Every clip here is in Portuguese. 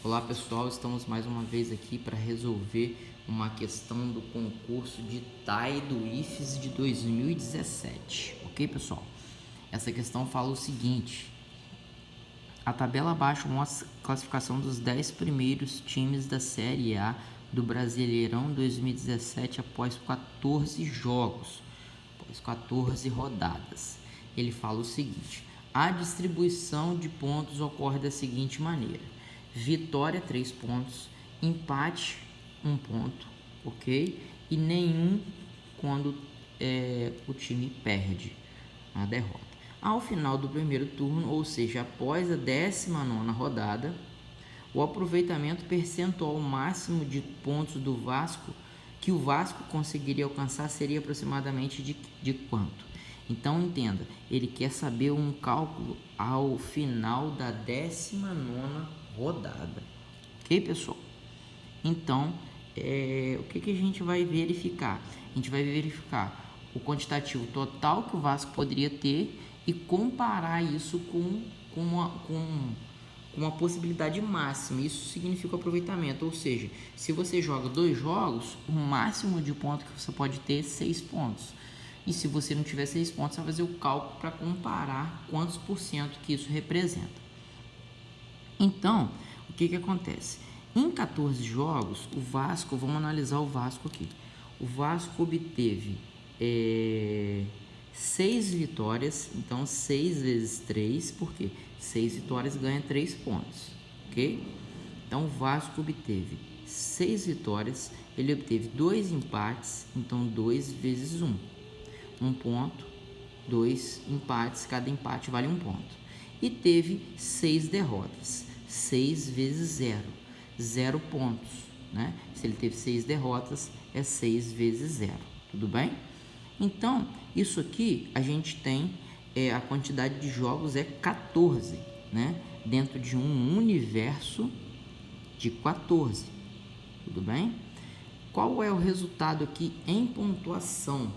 Olá pessoal, estamos mais uma vez aqui para resolver uma questão do concurso de TAI do IFES de 2017, ok pessoal? Essa questão fala o seguinte: a tabela abaixo mostra a classificação dos 10 primeiros times da Série A do Brasileirão 2017 após 14 jogos, após 14 rodadas. Ele fala o seguinte: a distribuição de pontos ocorre da seguinte maneira: vitória 3 pontos, empate 1 ponto, ok? E nenhum quando o time perde, a derrota. Ao final do primeiro turno, ou seja, após a 19ª rodada, o aproveitamento percentual máximo de pontos do Vasco que o Vasco conseguiria alcançar seria aproximadamente de quanto? Então entenda, ele quer saber um cálculo ao final da 19ª rodada, ok pessoal? Então, o que a gente vai verificar? A gente vai verificar o quantitativo total que o Vasco poderia ter e comparar isso com uma possibilidade máxima. Isso significa aproveitamento, ou seja, se você joga 2 jogos, o máximo de ponto que você pode ter é 6 pontos. E se você não tiver 6 pontos, você vai fazer o cálculo para comparar quantos por cento que isso representa. Então, o que acontece? Em 14 jogos, o Vasco, vamos analisar o Vasco aqui. O Vasco obteve 6 vitórias, então 6 vezes 3, porque 6 vitórias ganha 3 pontos, ok? Então o Vasco obteve 6 vitórias, ele obteve 2 empates, então 2 vezes 1, 1 ponto, 2 empates, cada empate vale 1 ponto. E teve 6 derrotas, 6 vezes 0, 0 pontos, né? Se ele teve 6 derrotas, é 6 vezes 0, tudo bem? Então, isso aqui a gente tem, a quantidade de jogos é 14, né? Dentro de um universo de 14, tudo bem? Qual é o resultado aqui em pontuação,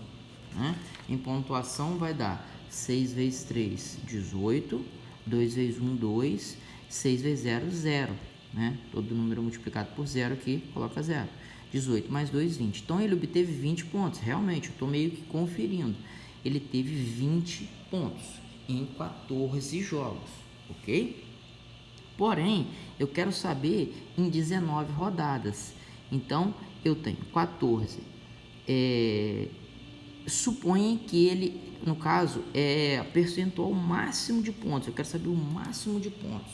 né? Em pontuação vai dar 6 vezes 3, 18, 2 vezes 1, 2, 6 vezes 0, 0, né? Todo número multiplicado por 0 aqui, coloca 0. 18 mais 2, 20. Então, ele obteve 20 pontos. Realmente, eu estou meio que conferindo. Ele teve 20 pontos em 14 jogos, ok? Porém, eu quero saber em 19 rodadas. Então, eu tenho 14. Suponha que ele, no caso, é percentual máximo de pontos. Eu quero saber o máximo de pontos.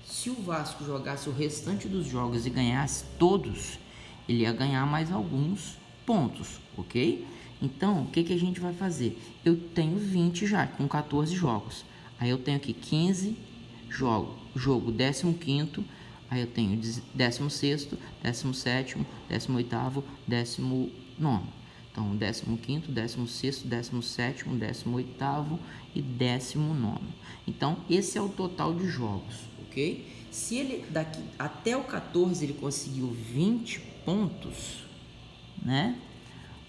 Se o Vasco jogasse o restante dos jogos e ganhasse todos, ele ia ganhar mais alguns pontos, ok? Então, o que a gente vai fazer? Eu tenho 20 já, com 14 jogos. Aí eu tenho aqui 15 jogo 15º, aí eu tenho 16º, 17º, 18º, 19º. Então, 15º, 16º, 17º, 18º e 19º. Então, esse é o total de jogos, ok? Se ele daqui até o 14 ele conseguiu 20 pontos, né?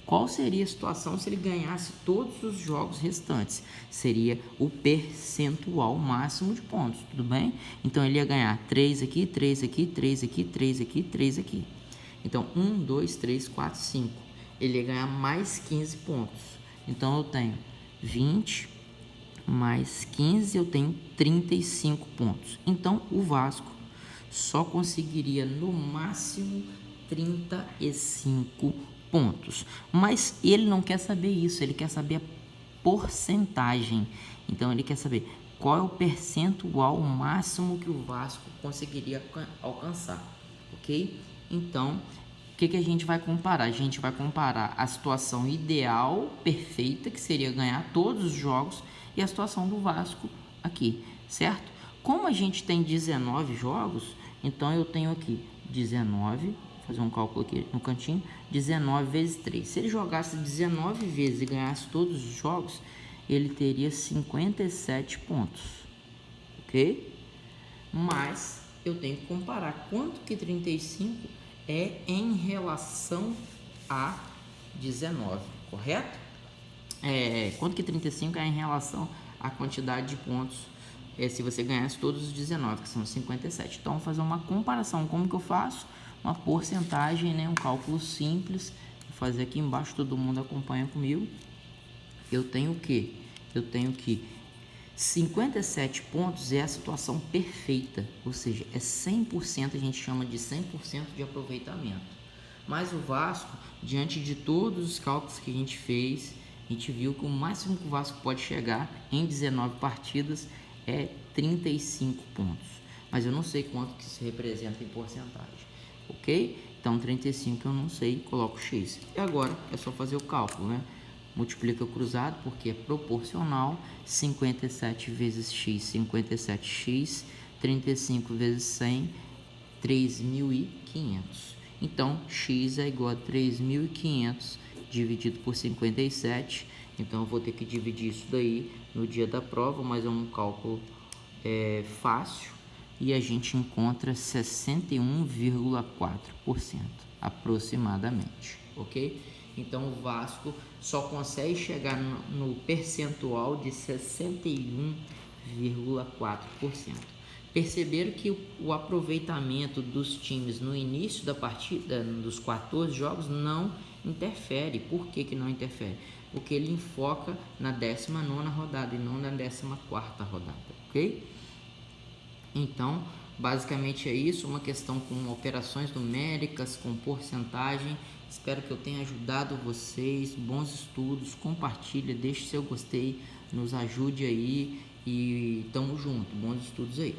Qual seria a situação se ele ganhasse todos os jogos restantes? Seria o percentual máximo de pontos, tudo bem? Então, ele ia ganhar 3 aqui, 3 aqui, 3 aqui, 3 aqui, 3 aqui. Então, 1, 2, 3, 4, 5. Ele ia ganhar mais 15 pontos. Então, eu tenho 20 mais 15, eu tenho 35 pontos. Então, o Vasco só conseguiria no máximo 35 pontos. Mas ele não quer saber isso, ele quer saber a porcentagem. Então, ele quer saber qual é o percentual máximo que o Vasco conseguiria alcançar, ok? Então, o que a gente vai comparar? A gente vai comparar a situação ideal, perfeita, que seria ganhar todos os jogos, e a situação do Vasco aqui, certo? Como a gente tem 19 jogos, então eu tenho aqui 19, vou fazer um cálculo aqui no cantinho, 19 vezes 3. Se ele jogasse 19 vezes e ganhasse todos os jogos, ele teria 57 pontos, ok? Mas eu tenho que comparar quanto que 35 é em relação a 19, correto? Quanto que 35 é em relação à quantidade de pontos se você ganhasse todos os 19, que são 57. Então, vou fazer uma comparação. Como que eu faço? Uma porcentagem, né? Um cálculo simples. Vou fazer aqui embaixo, todo mundo acompanha comigo. Eu tenho o quê? Eu tenho que 57 pontos é a situação perfeita, ou seja, é 100%, a gente chama de 100% de aproveitamento. Mas o Vasco, diante de todos os cálculos que a gente fez, a gente viu que o máximo que o Vasco pode chegar em 19 partidas é 35 pontos. Mas eu não sei quanto que isso representa em porcentagem, ok? Então 35 eu não sei, coloco X. E agora é só fazer o cálculo, né? Multiplica cruzado porque é proporcional. 57 vezes x, 57x, 35 vezes 100, 3.500. Então, x é igual a 3.500 dividido por 57. Então, eu vou ter que dividir isso daí no dia da prova, mas é um cálculo fácil. E a gente encontra 61,4% aproximadamente, ok? Então, o Vasco só consegue chegar no percentual de 61,4%. Perceberam que o aproveitamento dos times no início da partida, dos 14 jogos, não interfere. Por que não interfere? Porque ele enfoca na 19ª rodada e não na 14ª rodada, ok? Então, basicamente é isso, uma questão com operações numéricas, com porcentagem. Espero que eu tenha ajudado vocês. Bons estudos, compartilha, deixe seu gostei, nos ajude aí e tamo junto. Bons estudos aí.